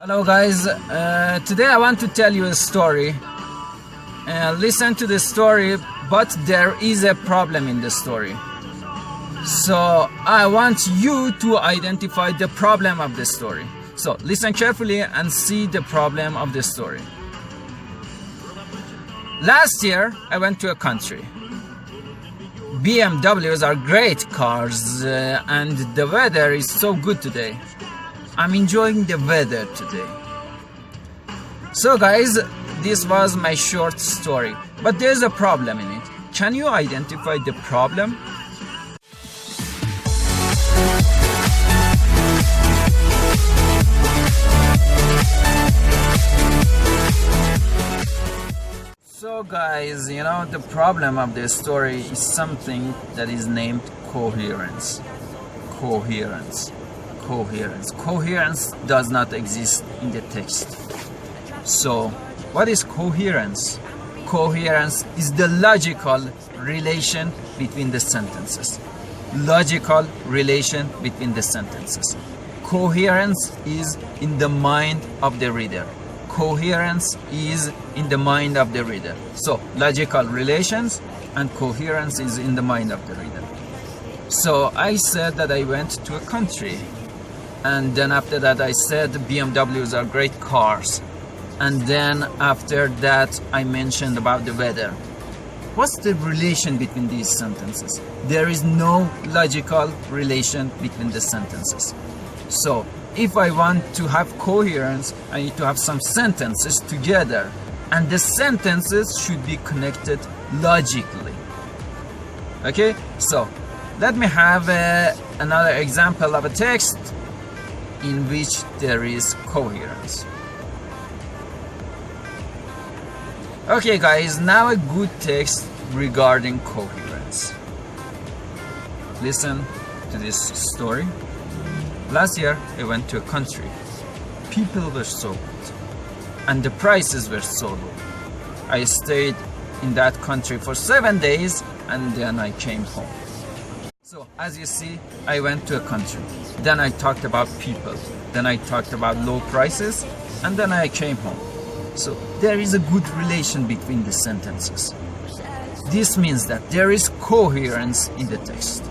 Hello guys, today I want to tell you a story. Listen to the story, but there is a problem in the story. So I want you to identify the problem of the story. So listen carefully and see the problem of the story. Last year I went to a country. BMWs are great cars and the weather is so good today. I'm enjoying the weather today. So guys, this was my short story, but there's a problem in it. Can you identify the problem? So guys, the problem of the story is something that is named coherence. Coherence. Coherence does not exist in the text. So, what is coherence? Coherence is the logical relation between the sentences. Logical relation between the sentences. Coherence is in the mind of the reader. Coherence is in the mind of the reader. So, logical relations and coherence is in the mind of the reader. So, I said that I went to a country. And then after that I said BMWs are great cars. And then after that I mentioned about the weather. What's the relation between these sentences? There is no logical relation between the sentences. So if I want to have coherence, I need to have some sentences together. And the sentences should be connected logically. Okay, so let me have another example of a text in which there is coherence. Okay guys, now a good text regarding coherence. Listen to this story. Last year I went to a country. People were so good and the prices were so low. I stayed in that country for 7 days and then I came home. So as you see, I went to a country. Then I talked about people. Then I talked about low prices. And then I came home. So there is a good relation between the sentences. This means that there is coherence in the text.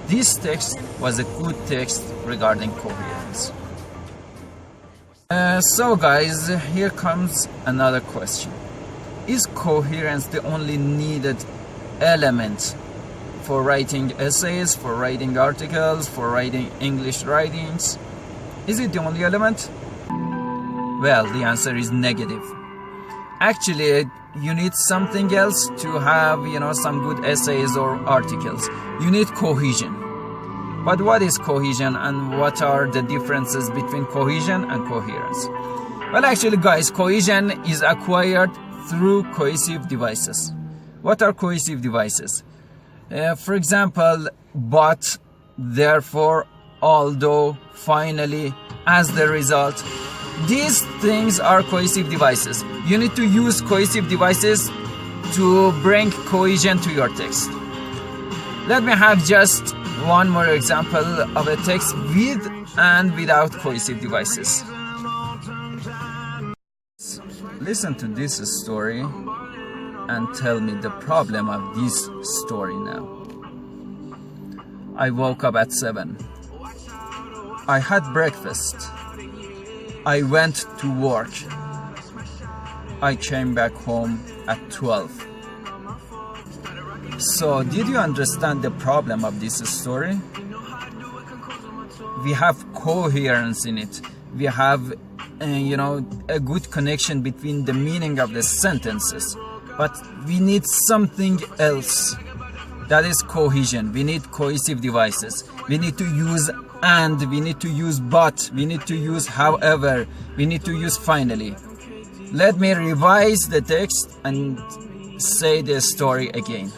This text was a good text regarding coherence. So guys, here comes another question. Is coherence the only needed element for writing essays, for writing articles, for writing English writings? Is it the only element? Well, the answer is negative. Actually, you need something else to have, some good essays or articles. You need cohesion. But what is cohesion and what are the differences between cohesion and coherence? Well, actually, guys, cohesion is acquired through cohesive devices. What are cohesive devices? For example, but, therefore, although, finally, as the result. These things are cohesive devices. You need to use cohesive devices to bring cohesion to your text. Let me have just one more example of a text with and without cohesive devices. Listen to this story and tell me the problem of this story now. I woke up at 7. I had breakfast. I went to work. I came back home at 12. So, did you understand the problem of this story? We have coherence in it. We have, a good connection between the meaning of the sentences. But we need something else. That is cohesion. We need cohesive devices. We need to use and, we need to use but, we need to use however, we need to use finally. Let me revise the text and say the story again.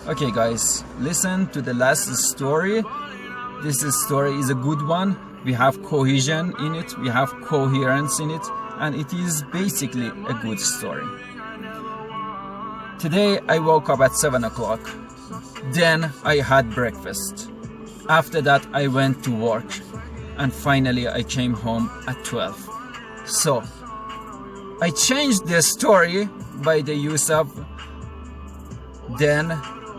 Okay guys, listen to the last story. This story is a good one. We have cohesion in it, we have coherence in it, and it is basically a good story. Today I woke up at 7 o'clock. Then I had breakfast. After that, I went to work, and finally I came home at 12. So I changed the story by the use of then,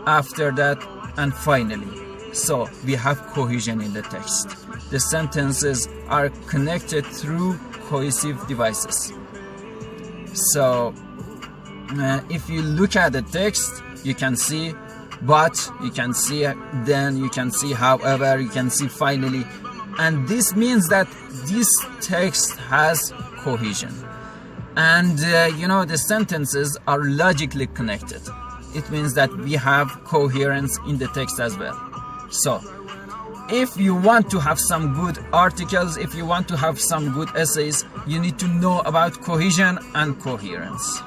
after that, and finally. So we have cohesion in the text. The sentences are connected through cohesive devices. So if you look at the text, you can see but, you can see then, you can see however, you can see finally, and this means that this text has cohesion. And the sentences are logically connected. It means that we have coherence in the text as well. So if you want to have some good articles, if you want to have some good essays, you need to know about cohesion and coherence.